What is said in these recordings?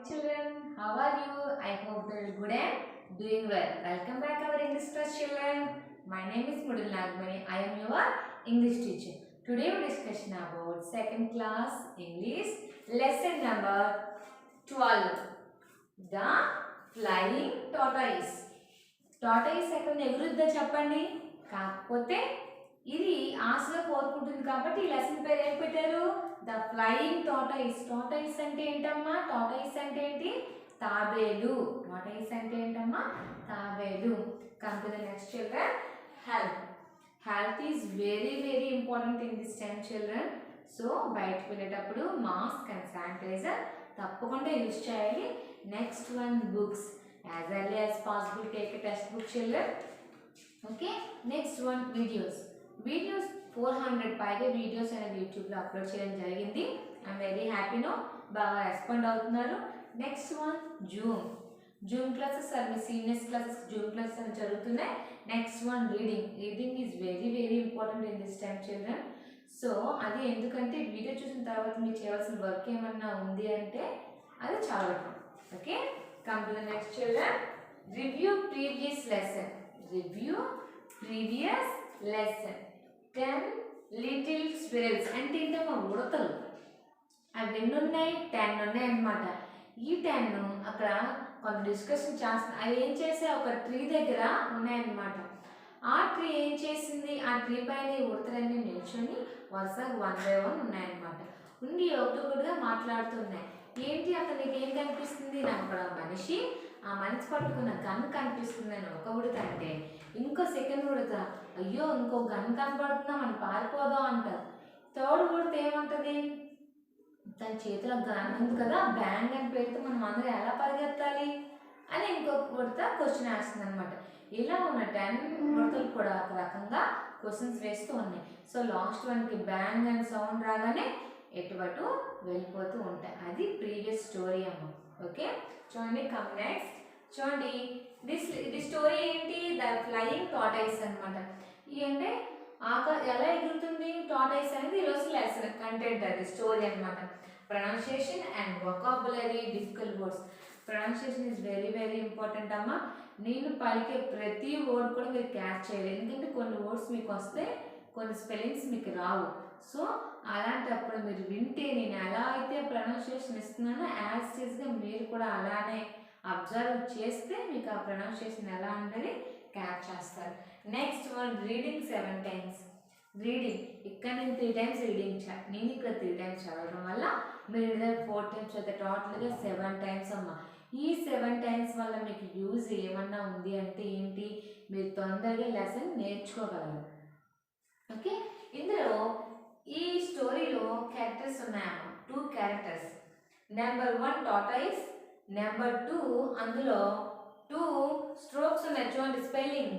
children, how are you? I hope you're good and doing well. Welcome back our English class children. My name is Mudal Nagmani. I am your English teacher. Today we discussion about second class English lesson number 12. The Flying Tortoise. Tortoise ఎక్కడ ఎగురుద్దా చెప్పండి. కాకపోతే ఇది ఆశగా కోరుకుంటుంది కాబట్టి ఈ lesson పేరు ఏం పెట్టారు? The flying tortoise. టార్టాయిస్ అంటే ఏంటమ్మా? టార్టాయిస్ అంటే ఏంటి? తాబేలు. టార్టాయిస్ అంటే ఏంటమ్మా? తాబేలు. Come to the next children. Health. Health is very very important in this time children. So బయటకు వెళ్ళేటప్పుడు మాస్క్ అండ్ శానిటైజర్ తప్పకుండా యూజ్ చేయాలి. Next one books. As early as possible take a textbook children. Okay, next one videos. Videos 400 పైగా videos అనేది యూట్యూబ్లో upload చేయడం జరిగింది. I'm very happy no, బాగా రెస్పాండ్ అవుతున్నారు. Next one Zoom classes or మీ సీనియర్స్ క్లాసెస్ జూమ్ క్లాసెస్ అని జరుగుతున్నాయి. Next one reading is very very important in this time children. So అది ఎందుకంటే వీడియో చూసిన తర్వాత మీరు చేయవలసిన వర్క్ ఏమన్నా ఉంది అంటే అది చదవటం. Okay, come to the next children. Review previous lesson. 10 little squirrels అంటే ఏంటమ్మా? ఉడతలు. అవి ఎన్ని ఉన్నాయి? 10 ఉన్నాయి అన్నమాట. ఈ 10 అక్కడ కొంత డిస్కషన్ చేస్తున్నా. అవి ఏం చేసే ఒక ట్రీ దగ్గర ఉన్నాయన్నమాట. ఆ ట్రీ ఏం చేసింది? ఆ ట్రీ పైన ఉడతలన్నీ నిల్చొని వరుసగా 1 by 1 ఉన్నాయన్నమాట. ఉండి ఒకటిగా మాట్లాడుతున్నాయి. ఏంటి అక్కడ నీకు ఏం కనిపిస్తుంది? నాకు అక్కడ మనిషి, ఆ మనిషి పట్టుకున్న గన్ కనిపిస్తుంది అని ఒక ఉడత అంటే, ఇంకో సెకండ్ ఉడత అయ్యో ఇంకో గన్ కనపడుతుందా మనం పారిపోదాం అంటారు. థర్డ్ ఉడత ఏమంటది? తన చేతిలో గన్ ఉంది కదా, బ్యాంగ్ అని పెడితే మనం అందరూ ఎలా పరిగెత్తాలి అని ఇంకొక ఉడత క్వశ్చన్ వేస్తుంది అనమాట. ఇలా ఉన్న 10 ఉడతలు కూడా ఒక రకంగా క్వశ్చన్స్ వేస్తూ ఉన్నాయి. సో లాస్ట్ వన్కి బ్యాంగ్ అని సౌండ్ రాగానే ఎటువటు వెళ్ళిపోతూ ఉంటాయి. అది ప్రీవియస్ స్టోరీ అమ్మ. ఓకే, చూడండి. Come next. చూడండి, ది స్టోరీ ఏంటి? ద ఫ్లయింగ్ టార్టాయిస్ అనమాట. ఇది అంటే ఎలా ఎగురుతుంది టార్టాయిస్ అనేది ఈరోజు లెసన్ కంటెంట్. అది స్టోరీ అనమాట. Pronunciation and vocabulary difficult words. Pronunciation is very very important అమ్మ. నేను పలికే ప్రతి వర్డ్ కూడా మీరు క్యాచ్ చేయాలి. ఎందుకంటే కొన్ని వర్డ్స్ మీకు వస్తే కొన్ని స్పెల్లింగ్స్ మీకు రావు. సో అలాంటప్పుడు మీరు వింటే నేను ఎలా అయితే ప్రొనౌన్సియేషన్ ఇస్తున్నానో యాజ్ టీజ్గా మీరు కూడా అలానే అబ్జర్వ్ చేస్తే మీకు ఆ ప్రొనౌన్సియేషన్ ఎలా ఉంటుంది క్యాచ్ చేస్తారు. Next one reading 7 times. Reading ఇక్కడ నేను 3 times రీడింగ్ నేను ఇక్కడ 3 times చదవడం వల్ల మీరు 4 times అయితే టోటల్గా 7 times అమ్మ. ఈ 7 times వల్ల మీకు యూజ్ ఏమన్నా ఉంది అంటే ఏంటి? మీరు తొందరగా లెసన్ నేర్చుకోగలరు. ఓకే, ఇందులో ఈ స్టోరీలో క్యారెక్టర్స్ ఉన్నాయమ్మా. 2 characters. నెంబర్ 1 టార్టాయిస్, నెంబర్ 2 అందులో 2 స్ట్రోక్స్ ఉన్నాయి. చూడండి స్పెల్లింగ్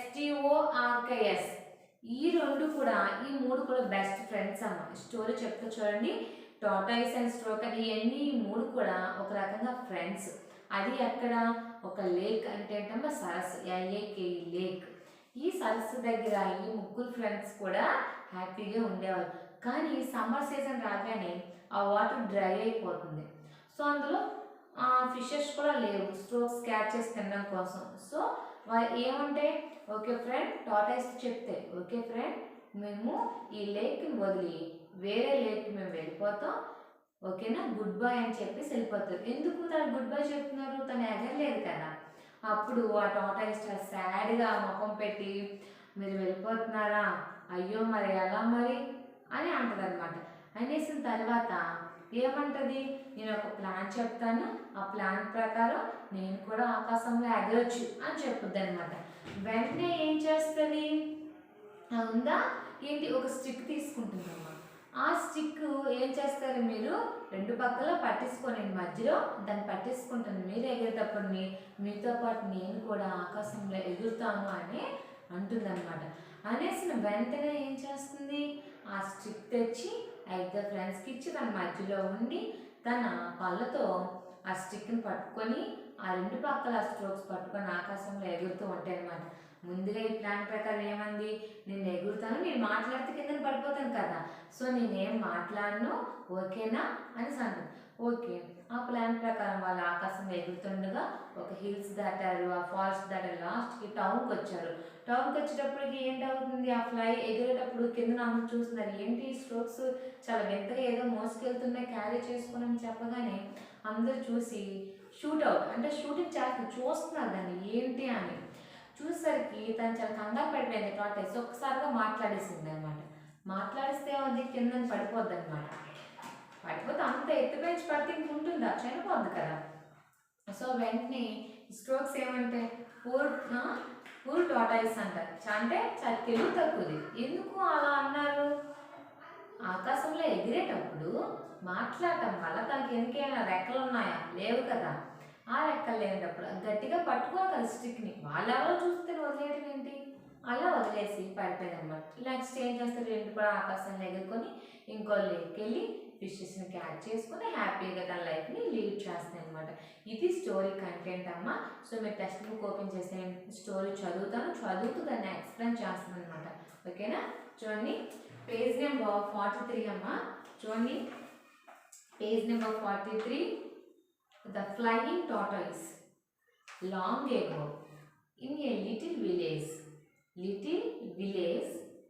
STORKS. ఈ 2 కూడా ఈ 3 కూడా బెస్ట్ ఫ్రెండ్స్ అమ్మ. స్టోరీ చెప్తూ చూడండి. టార్టాయిస్ అండ్ స్ట్రోక్ అని ఇవన్నీ 3 కూడా ఒక రకంగా ఫ్రెండ్స్. అది అక్కడ ఒక లేక్ అంటే ఏంటమ్మా? సరస్సు. LAKE lake. ఈ సరస్సు దగ్గర ఈ 3 ఫ్రెండ్స్ కూడా హ్యాపీగా ఉండేవారు. కానీ సమ్మర్ సీజన్ రాగానే ఆ వాటర్ డ్రై అయిపోతుంది. సో అందులో ఫిషెస్ కూడా లేవు స్ట్రోక్స్ క్యాచ్ చేసి తినడం కోసం. సో ఏమంటే ఓకే ఫ్రెండ్ టార్టాయిస్ చెప్తే, ఓకే ఫ్రెండ్ మేము ఈ లేక్ని వదిలి వేరే లేక్కి మేము వెళ్ళిపోతాం, ఓకేనా, గుడ్ బై అని చెప్పేసి వెళ్ళిపోతారు. ఎందుకు తను గుడ్ బై చెప్తున్నారు? తను ఎగరలేదు కదా. అప్పుడు ఆ టార్టాయిస్ సాడ్గా ముఖం పెట్టి మీరు వెళ్ళిపోతున్నారా, అయ్యో మరి ఎలా మరి అని అంటది అనమాట. అనేసిన తర్వాత ఏమంటది? నేను ఒక ప్లాన్ చెప్తాను, ఆ ప్లాన్ ప్రకారం నేను కూడా ఆకాశంలో ఎగరొచ్చు అని చెప్పుద్ది అనమాట. వెంటనే ఏం చేస్తుంది? ఉందా ఏంటి? ఒక స్టిక్ తీసుకుంటుందమ్మా. ఆ స్టిక్ ఏం చేస్తారు? మీరు 2 పక్కల పట్టేసుకొని మధ్యలో దాన్ని పట్టేసుకుంటాను. మీరు ఎగిరేటప్పుడు మీతో పాటు నేను కూడా ఆకాశంలో ఎగురుతాను అని అంటుందన్నమాట. అనేసిన వెంటనే ఏం చేస్తుంది? ఆ స్టిక్ తెచ్చి 5 ఫ్రెండ్స్కి ఇచ్చి తన మధ్యలో ఉండి తన పళ్ళతో ఆ స్టిక్ని పట్టుకొని ఆ 2 పక్కల స్ట్రోక్స్ పట్టుకొని ఆకాశంలో ఎగురుతూ ఉంటాయి అన్నమాట. ముందుగా ఈ ప్లాన్ ప్రకారం ఏమంది? నేను ఎగురుతాను, నేను మాట్లాడితే కింద పడిపోతాను కదా, సో నేనేం మాట్లాడను, ఓకేనా అని అంటుంది. ఓకే, ఆ ప్లాన్ ప్రకారం ఆకాశంలో ఎగురుతుండగా ఒక హిల్స్ దాటారు, ఆ ఫారెస్ట్ దాటారు, లాస్ట్కి టౌన్కి వచ్చారు. టౌన్కి వచ్చేటప్పటికి ఏంటవుతుంది, ఆ ఫ్లై ఎగిరేటప్పుడు కింద అందరూ చూస్తున్నారు, ఏంటి స్ట్రోక్స్ చాలా వింతగా ఏదో మోసుకెళ్తున్నాయి క్యారీ చేసుకుని అని చెప్పగానే అందరూ చూసి షూట్అవుట్ అంటే షూటింగ్ చూస్తున్నారు దాన్ని ఏంటి అని. చూసేసరికి తను చాలా కంగారు పడిపోయింది టార్టాయిస్. ఒక్కసారిగా మాట్లాడేసింది అనమాట. మాట్లాడిస్తే అది కింద పడిపోద్ది అనమాట. పడిపోతే అంత ఎత్తు పెంచి పడితే ఇంకుంటుందా, చనిపోద్ది కదా. సో వెంటనే స్ట్రోక్స్ ఏమంటే పూర్ టార్టాయిస్ అంటారు. అంటే చాలా తెలుగు తక్కువది. ఎందుకు అలా అన్నారు, ఆకాశంలో ఎగిరేటప్పుడు మాట్లాడటం వల్ల తనకి ఎందుకైనా రెక్కలు ఉన్నాయా, లేవు కదా. ఆ రెక్కలు లేనప్పుడు గట్టిగా పట్టుకోవాలి కదా స్టిక్ని. వాళ్ళెవరో చూస్తే వదిలేయడం ఏంటి, అలా వదిలేసి పడిపోయింది అనమాట. నెక్స్ట్ ఏం చేస్తారు, రెండు కూడా ఆకాశంలో ఎగురుకొని ఇంకో లేక్కి వెళ్ళి ఫిషెస్ని క్యాచ్ చేసుకుని హ్యాపీగా తన లైఫ్ని లీడ్ చేస్తాయి అనమాట. ఇది స్టోరీ కంటెంట్ అమ్మ. సో మీరు టెక్స్ట్ బుక్ ఓపెన్ చేస్తే స్టోరీ చదువుతూ దాన్ని ఎక్స్ప్లెయిన్ చేస్తాను అనమాట. ఓకేనా. చూడండి పేజ్ నెంబర్ 43 అమ్మ. చూడండి page number 43. The flying tortoise. Long ago, in a little village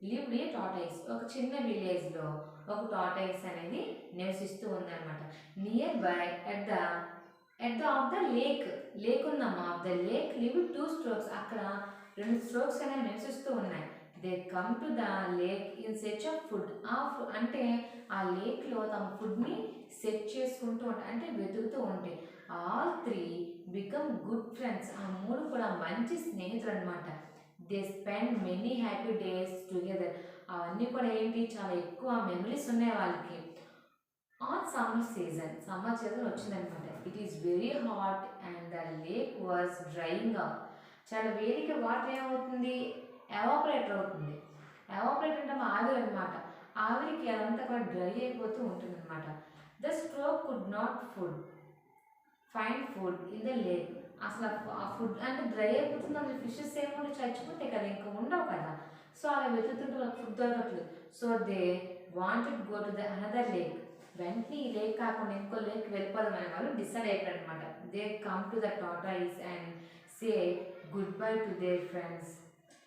lived a tortoise. ఒక చిన్న విలేజ్లో ఒక టార్టాయిస్ అనేది నివసిస్తూ ఉందన్నమాట. Near by at the of the lake ఉందమ్మా. Of the lake live 2 storks. అక్కడ 2 స్ట్రోక్స్ అనేవి నివసిస్తూ ఉన్నాయి. They come to the lake in search of food. అంటే ఆ లేక్లో తమ ఫుడ్ని సెట్ చేసుకుంటూ ఉంటాయి, అంటే వెతుకుతూ ఉంటాయి. All 3 become good friends. ఆ 3 కూడా మంచి స్నేహితులు అనమాట. They spend many happy days together. అవన్నీ కూడా ఏంటి, చాలా ఎక్కువ మెమరీస్ ఉన్నాయి వాళ్ళకి. ఆన్ సమ్మర్ సీజన్ వచ్చిందనమాట. It is very hot and the lake was drying up. చాలా వేడిగా వాటర్ ఏమవుతుంది, ఎవాపరేటర్ అవుతుంది. ఎవాపరేటర్ అంటే ఆవిరి అనమాట. ఆవిరికి అదంతా కూడా డ్రై అయిపోతూ ఉంటుంది అనమాట. The stroke could not find food in the lake. అసలు ఆ ఫుడ్ అంటే డ్రై అయిపోతుంది, అందులో ఫిషెస్ ఏమో చచ్చిపోతాయి కదా, ఇంకా ఉండవు కదా. సో అలా వెతుకుతుంటే ఫుడ్ దొరకట్లేదు. So they wanted go to the another lake. వెంటనే ఈ లేక్ కాకుండా ఇంకో లేక్ వెళ్ళిపోదాం అనే వాళ్ళు డిసైడ్ అయిపోయారు అనమాట. They come to the tortoise and say good bye to their friends.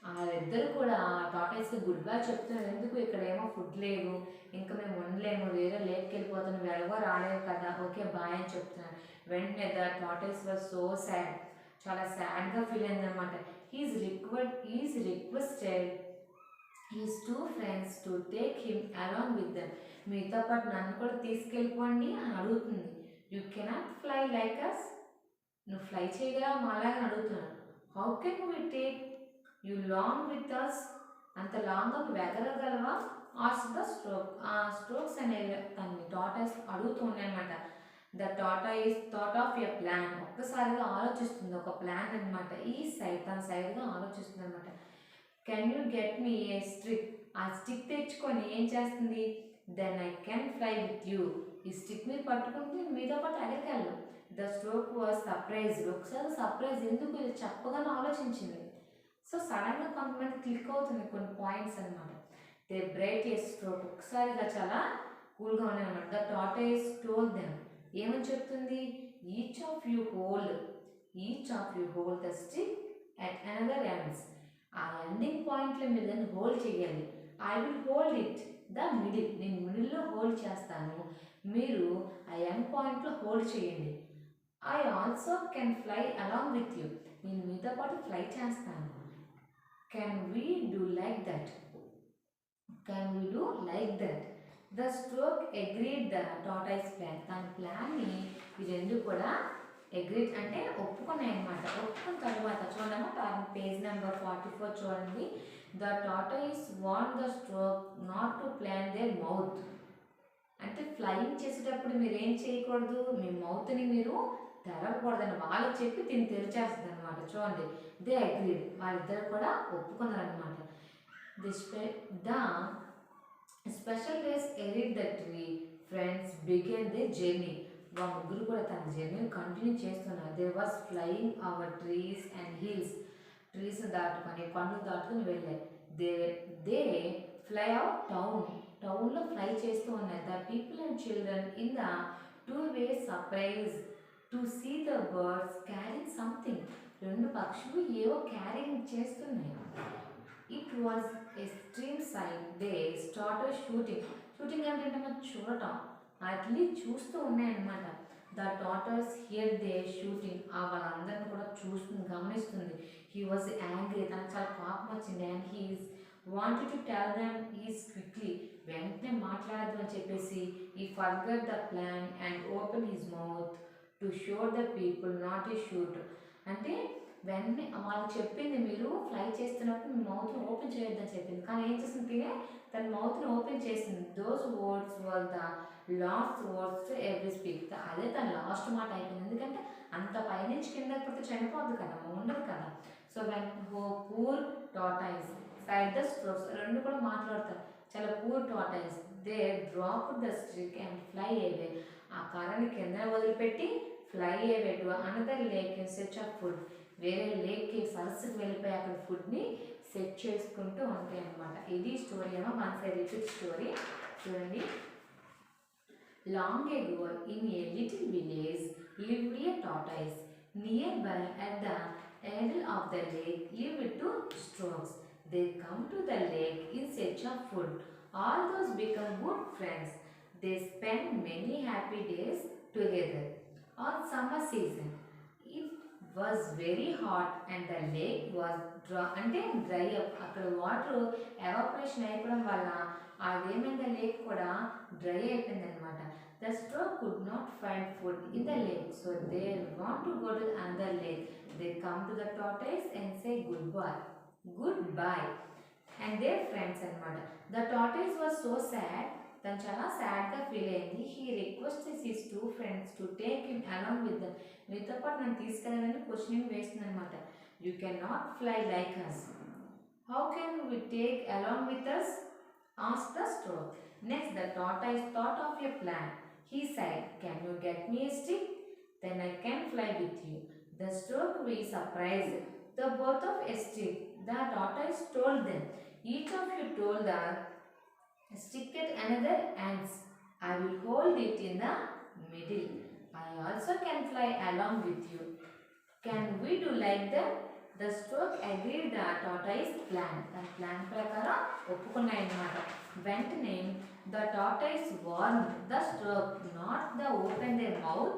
వాళ్ళిద్దరు కూడా టార్టాయిస్కి గుడ్ బై చెప్తున్నారు. ఎందుకు, ఇక్కడ ఏమో ఫుడ్ లేదు, ఇంకా మేము ఉండలేము, వేరే లేక్కి వెళ్ళిపోతాం, నువ్వు ఎలాగో రాలేవు కదా, ఓకే బాయ్ అని చెప్తున్నారు. వెంటనే the tortoise was so sad. చాలా సాడ్గా ఫీల్ అయిందనమాట. Is requested his 2 friends to take him along with them. మీతో పాటు నన్ను కూడా తీసుకెళ్ళిపోండి అని అడుగుతుంది. You cannot fly like us. నువ్వు ఫ్లై చేయగలవా మాలాగా అడుగుతున్నాను. How can we take you long with us. అంత లాంగ్గా నువ్వు ఎగరగలవా. ఆస్ ద స్ట్రోక్. ఆ స్ట్రోక్స్ అనేవి తనని టార్టాయిస్ అడుగుతూ ఉన్నాయన్నమాట. The tortoise thought of a plan. ఒక్కసారిగా ఆలోచిస్తుంది, ఒక ప్లాన్ అనమాట. ఈ సైడ్ తన సైడ్గా ఆలోచిస్తుంది అనమాట. Can you get me a stick. ఆ స్టిక్ తెచ్చుకొని ఏం చేస్తుంది, then I can fly with you. ఈ స్టిక్ మీరు పట్టుకుంటే మీతో పాటు ఎగరికెళ్ళను. The stork was surprised. ఒకసారి సర్ప్రైజ్, ఎందుకు ఇది చెప్పగానే ఆలోచించింది. సో సడన్గా కొంతమంది క్లిక్ అవుతుంది కొన్ని పాయింట్స్ అనమాట. They bright A stroke. ఒకసారిగా చాలా కూల్గా ఉన్నాయి అనమాట. The tortoise told them. ఏమని చెప్తుంది, each of you hold the stick at another ends. ఆ ఎండింగ్ పాయింట్లో మీరు దాన్ని హోల్డ్ చేయాలి. I will hold it the middle. నేను మిడిల్లో హోల్డ్ చేస్తాను, మీరు ఆ ఎండ్ పాయింట్లో హోల్డ్ చేయండి. I also can fly along with you. నేను మీతో పాటు ఫ్లై చేస్తాను. Can we do like that. The stroke agreed the tortoise plan. తన ప్లాన్ని ఈ రెండు కూడా అగ్రీడ్ అంటే ఒప్పుకున్నాయి అనమాట. ఒప్పుకున్న తర్వాత చూడమ్మా పేజ్ నెంబర్ 44 చూడండి. The tortoise want the stroke not to plan there mouth. అంటే ఫ్లయింగ్ చేసేటప్పుడు మీరు ఏం చేయకూడదు, మీ మౌత్ని మీరు తెరవకూడదని వాళ్ళకి చెప్పి దీన్ని తెరిచేస్తుంది అనమాట. చూడండి, దే అగ్రీడ్. వాళ్ళిద్దరు కూడా ఒప్పుకున్నారనమాట. The special days carried the tree. Friends began they journey. వా ముగ్గురు కూడా తన జర్నీని కంటిన్యూ చేస్తున్నారు. There was flying over trees and hills. Trees దాటుకొని కొండలు దాటుకొని వెళ్ళాయి. దే ఫ్లై అవుట్ టౌన్లో ఫ్లై చేస్తూ ఉన్నాయి. The people and children in the 2 way surprise to see the birds carrying something. రెండు పక్షులు ఏవో క్యారింగ్ చేస్తున్నాయి. It was a stream side. They started shooting. Shooting అంటే మనం చూడటం, వాటిని చూస్తూ ఉన్నాయన్నమాట. The tortoise hear they shooting. వాళ్ళందరిని కూడా చూస్తుంది, గమనిస్తుంది. He was angry. తనకు చాలా కోపం వచ్చింది. And he's wanted to tell them is quickly. వెంటనే మాట్లాడదు అని చెప్పేసి he forgot the plan and open his mouth to show the people not a shoot. అంటే వెంటనే వాళ్ళు చెప్పింది, మీరు ఫ్లై చేస్తున్నప్పుడు మీ మౌత్ని ఓపెన్ చేయొద్దని చెప్పింది. కానీ ఏం చేసింది, తినే తన మౌత్ని ఓపెన్ చేసింది. Those words were the last words to every speak. అదే తన లాస్ట్ మాట అయిపోయింది. ఎందుకంటే అంత పైనుంచి కింద పడితే చనిపోద్దు కదా, ఉండదు కదా. So when poor tortoise side the strokes. రెండు కూడా మాట్లాడతారు. చాలా poor tortoise they drop the stick and fly away. ఆ కర్రని కింద వదిలిపెట్టి fly away to another lake in search of food. వేరే లేక్కి సరస్సుకి వెళ్ళిపోయి అక్కడ ఫుడ్ని సెట్ చేసుకుంటూ ఉంటాయి అన్నమాట. ఇది స్టోరీ ఏమో వన్ సైడ్ రిపీట్ స్టోరీ. చూడండి. Long ago in a little village lived a tortoise. Nearby at the edge of the lake lived two storks. They come to the lake in search of food. All those become good friends. They spend many happy days together. On summer season, it was very hot and the lake was dry up. అక్కడ water evaporation అయిపోవడం వల్ల అదేమైంది, lake కూడా dry అయిపోయింది అనమాట. The stork could not find food in the lake, so they want to go to another lake. They come to the tortoise and say goodbye, and their friends అనమాట. The tortoise was so sad. తను చాలా సాడ్గా feel అయింది. He requested his two friends to take him along with them. మీతో పాటు నన్ను తీసుకెళ్ళాలని questioning వేస్తుంది అనమాట. You can not fly like us. How can we take along with us? Asked the stork. Next the tortoise thought of a plan. He said, can you get me a stick? Then I can fly with you. The stork was surprised. The both of a stick. The tortoise told them, each of you told the stick at another ends. I will hold it in the middle. I also can fly along with you. Can we do like that? The stork agreed the tortoise plan. The plan ప్రకారం ఒప్పుకున్నాయన్నమాట. వెంటనే the tortoise warned the stork not to open their mouth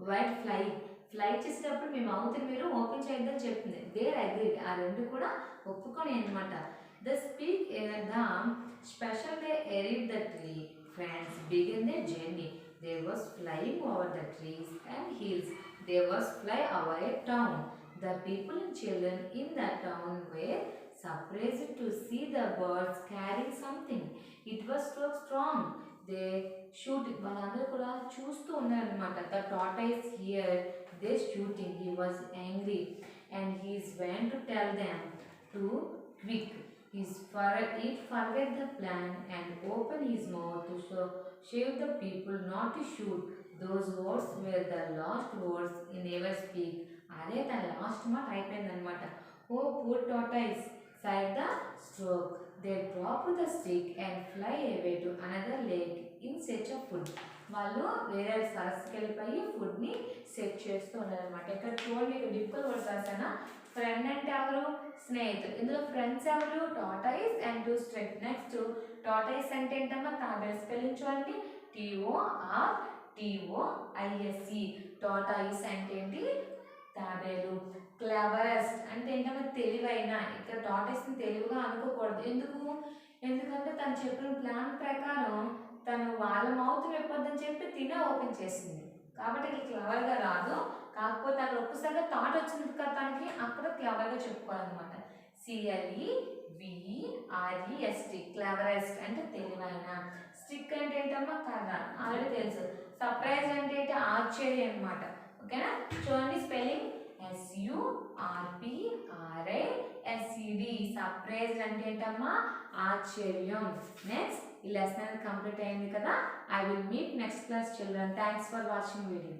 while flying. Fly చేసేటప్పుడు మీ మౌత్ని మీరు open చేయొద్దని చెప్తుంది. There agreed. ఆ రెండు కూడా ఒప్పుకొని అనమాట. The speak the special day arrived the tree. Friends begin the journey. They was flying over the trees and hills. They was fly over a town. The people and children in the town were surprised to see the birds carrying something. It was so strong. They shoot. వాళ్ళందరూ కూడా చూస్తూ ఉన్నారనమాట. The tortoise here they shooting. He was angry and he went to tell them to quick. He forget the plan and open his mouth to show the people not to shoot. Those words were the last words he never speak. అదే తన last మాట అయిపోయిందనమాట. Oh poor tortoise side the stroke. They drop the stick and fly away to another lake in search of food. వాళ్ళు వేరే సరస్సుకి వెళ్ళిపోయి ఫుడ్ని set చేస్తూ ఉన్నారనమాట. ఇక్కడ చూడండి, ఇక్కడ డిఫికల్ట్ వర్డ్స్ రాసానా. ఫ్రెండ్ అంటే ఎవరు? స్నేహితులు. ఇందులో ఫ్రెండ్స్ ఎవరు? Tortoise and two streak. Next tortoise అంటే ఏంటమ్మా? తాబేలు. స్పెల్లింగ్ చూడండి, TORTOISE. టార్టాయిస్ అంటే ఏంటి? తాబేలు. క్లెవరెస్ట్ అంటే ఏంటంటే తెలివైన. ఇక్కడ టార్టాయిస్ని తెలివిగా అనుకోకూడదు. ఎందుకంటే తను చెప్పిన ప్లాన్ ప్రకారం తను వాళ్ళ మౌత్ చెప్పొద్దని చెప్పి తినే ఓపెన్ చేసింది. కాబట్టి ఇది క్లవర్గా రాదు. కాకపోతే అక్కడ ఒక్కసారిగా థాట్ వచ్చింది కదా తనకి, అక్కడ క్లవర్గా చెప్పుకోవాలన్నమాట. CLEVEREST. క్లెవరెస్ట్ అంటే తెలివైన. స్టిక్ అంటే ఏంటమ్మా? కర్ర. ఆల్రెడీ తెలుసు. సర్ప్రైజ్ అంటే ఏంటి? ఆశ్చర్యం అనమాట. ఓకేనా? చూడండి స్పెల్లింగ్ SURPRISED. సర్ప్రైజ్ అంటే ఏంటమ్మా? ఆశ్చర్యం. నెక్స్ట్ ఈ లెసన్ కంప్లీట్ అయింది కదా. I will meet next class children. Thanks for watching video.